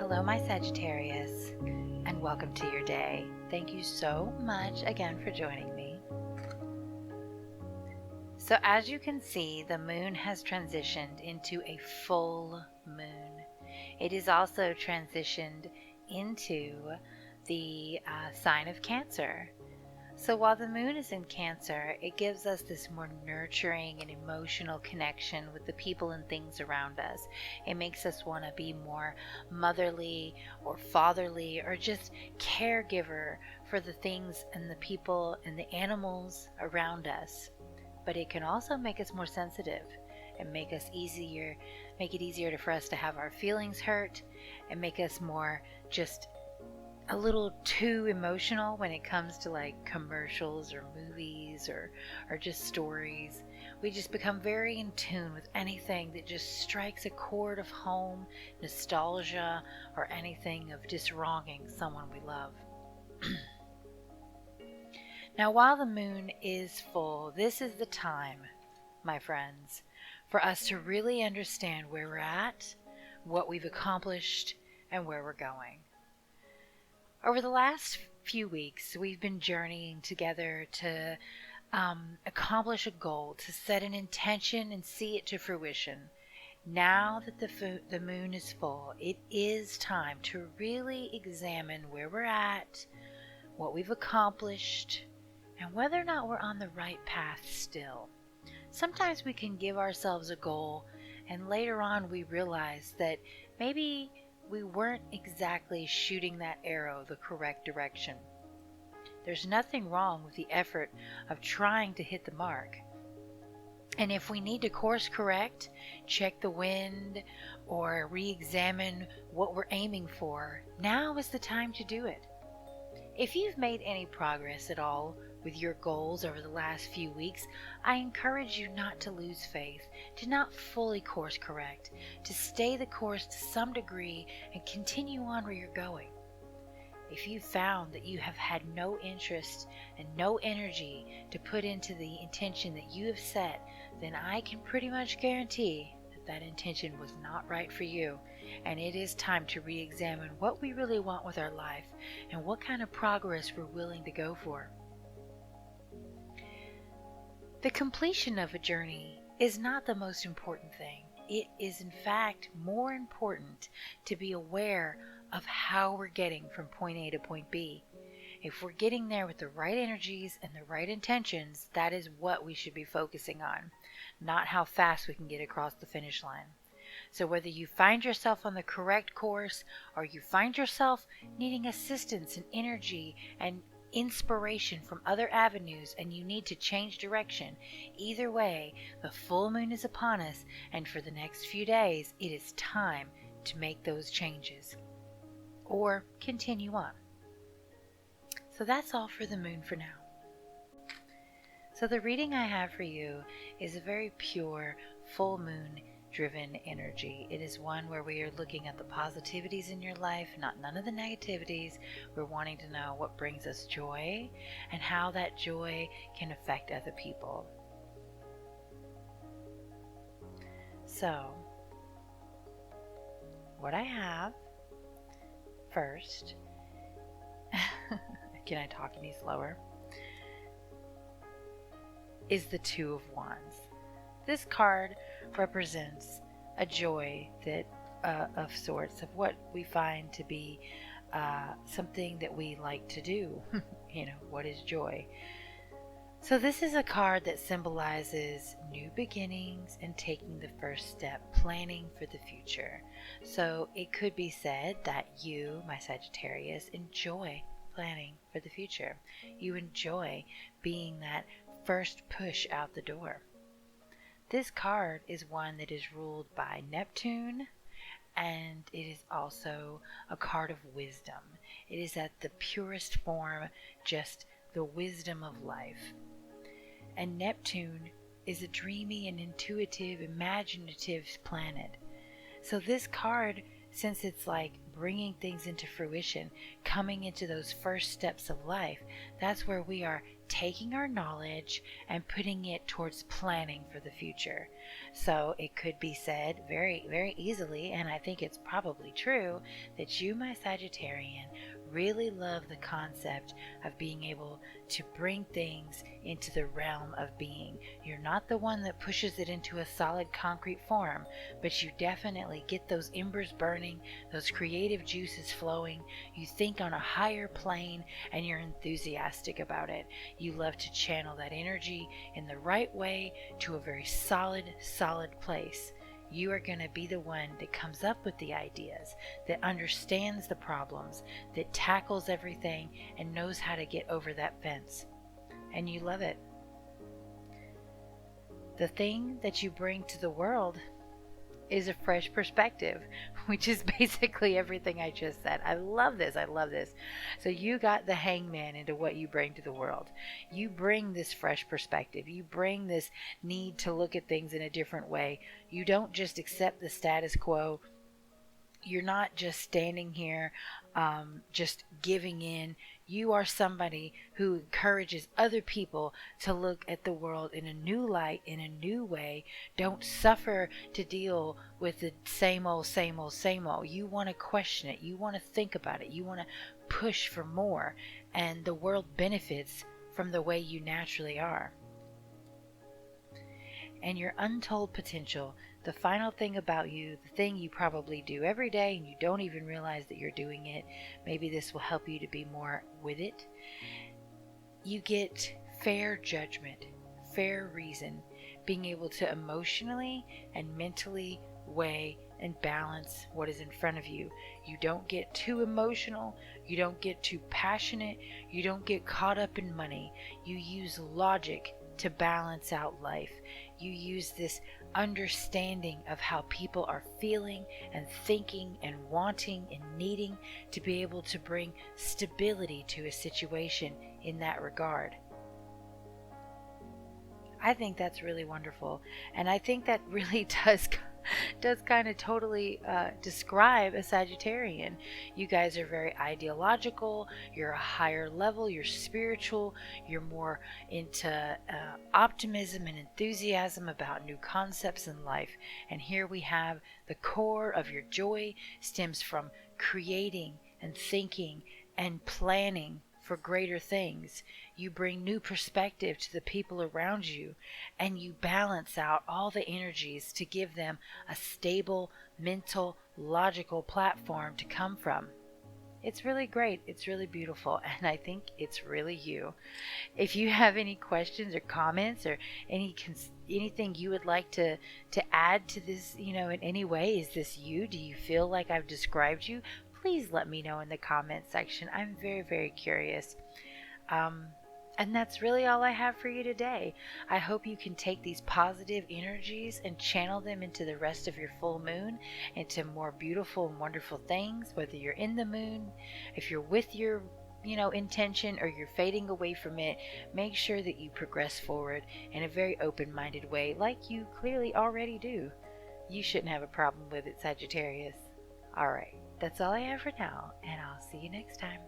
Hello, my Sagittarius, and welcome to your day. Thank you so much again for joining me. So as you can see, the moon has transitioned into a full moon. It is also transitioned into the sign of Cancer. So while the moon is in Cancer, it gives us this more nurturing and emotional connection with the people and things around us. It makes us want to be more motherly or fatherly or just caregiver for the things and the people and the animals around us. But it can also make us more sensitive and make it easier for us to have our feelings hurt and make us more just a little too emotional when it comes to like commercials or movies or just stories. We just become very in tune with anything that just strikes a chord of home, nostalgia, or anything of just wronging someone we love. Now, while the moon is full, this is the time, my friends, for us to really understand where we're at, what we've accomplished, and where we're going. Over the last few weeks, we've been journeying together to accomplish a goal, to set an intention and see it to fruition. Now that the moon is full, it is time to really examine where we're at, what we've accomplished, and whether or not we're on the right path still. Sometimes we can give ourselves a goal, and later on we realize that maybe we weren't exactly shooting that arrow the correct direction. There's nothing wrong with the effort of trying to hit the mark. And if we need to course correct, check the wind, or re-examine what we're aiming for, now is the time to do it. If you've made any progress at all with your goals over the last few weeks, I encourage you not to lose faith, to not fully course correct, to stay the course to some degree and continue on where you're going. If you found that you have had no interest and no energy to put into the intention that you have set, then I can pretty much guarantee that intention was not right for you, and it is time to re-examine what we really want with our life and what kind of progress we're willing to go for. The completion of a journey is not the most important thing. It is in fact more important to be aware of how we're getting from point A to point B. If we're getting there with the right energies and the right intentions, that is what we should be focusing on, not how fast we can get across the finish line. So whether you find yourself on the correct course or you find yourself needing assistance and energy and inspiration from other avenues and you need to change direction, either way, the full moon is upon us, and for the next few days it is time to make those changes or continue on. So that's all for the moon for now. So the reading I have for you is a very pure full moon driven energy. It is one where we are looking at the positivities in your life, none of the negativities. We're wanting to know what brings us joy and how that joy can affect other people. So, what I have first, can I talk any slower? Is the Two of Wands. This card represents a joy that of sorts, of what we find to be something that we like to do. What is joy? So this is a card that symbolizes new beginnings and taking the first step, planning for the future. So it could be said that you, my Sagittarius, enjoy planning for the future. You enjoy being that first push out the door. This card is one that is ruled by Neptune, and it is also a card of wisdom. It is at the purest form, just the wisdom of life. And Neptune is a dreamy and intuitive, imaginative planet. So this card, since it's like bringing things into fruition, coming into those first steps of life, that's where we are taking our knowledge and putting it towards planning for the future. So it could be said very, very easily, and I think it's probably true, that you, my Sagittarian, really love the concept of being able to bring things into the realm of being. You're not the one that pushes it into a solid concrete form, but you definitely get those embers burning, those creative juices flowing. You think on a higher plane and you're enthusiastic about it. You love to channel that energy in the right way to a very solid place. You are going to be the one that comes up with the ideas, that understands the problems, that tackles everything and knows how to get over that fence. And you love it. The thing that you bring to the world is a fresh perspective, which is basically everything I just said. I love this. I love this. So you got the hangman into what you bring to the world. You bring this fresh perspective. You bring this need to look at things in a different way. You don't just accept the status quo. You're not just standing here just giving in. You are somebody who encourages other people to look at the world in a new light, in a new way. Don't suffer to deal with the same old, same old, same old. You want to question it. You want to think about it. You want to push for more. And the world benefits from the way you naturally are. And your untold potential, the final thing about you, the thing you probably do every day and you don't even realize that you're doing it, maybe this will help you to be more with it. You get fair judgment, fair reason, being able to emotionally and mentally weigh and balance what is in front of you. You don't get too emotional, you don't get too passionate, you don't get caught up in money. You use logic to balance out life. You use this understanding of how people are feeling and thinking and wanting and needing to be able to bring stability to a situation in that regard. I think that's really wonderful, and I think that really does kind of totally describe a Sagittarian. You guys are very ideological, you're a higher level, you're spiritual, you're more into optimism and enthusiasm about new concepts in life. And here we have the core of your joy stems from creating and thinking and planning for greater things. You bring new perspective to the people around you, and you balance out all the energies to give them a stable, mental, logical platform to come from. It's really great. It's really beautiful, and I think it's really you. If you have any questions or comments or anything you would like to add to this, in any way, is this you? Do you feel like I've described you? Please let me know in the comment section. I'm very, very curious. And that's really all I have for you today. I hope you can take these positive energies and channel them into the rest of your full moon, into more beautiful and wonderful things, whether you're in the moon, if you're with your intention, or you're fading away from it. Make sure that you progress forward in a very open-minded way, like you clearly already do. You shouldn't have a problem with it, Sagittarius. Alright, that's all I have for now, and I'll see you next time.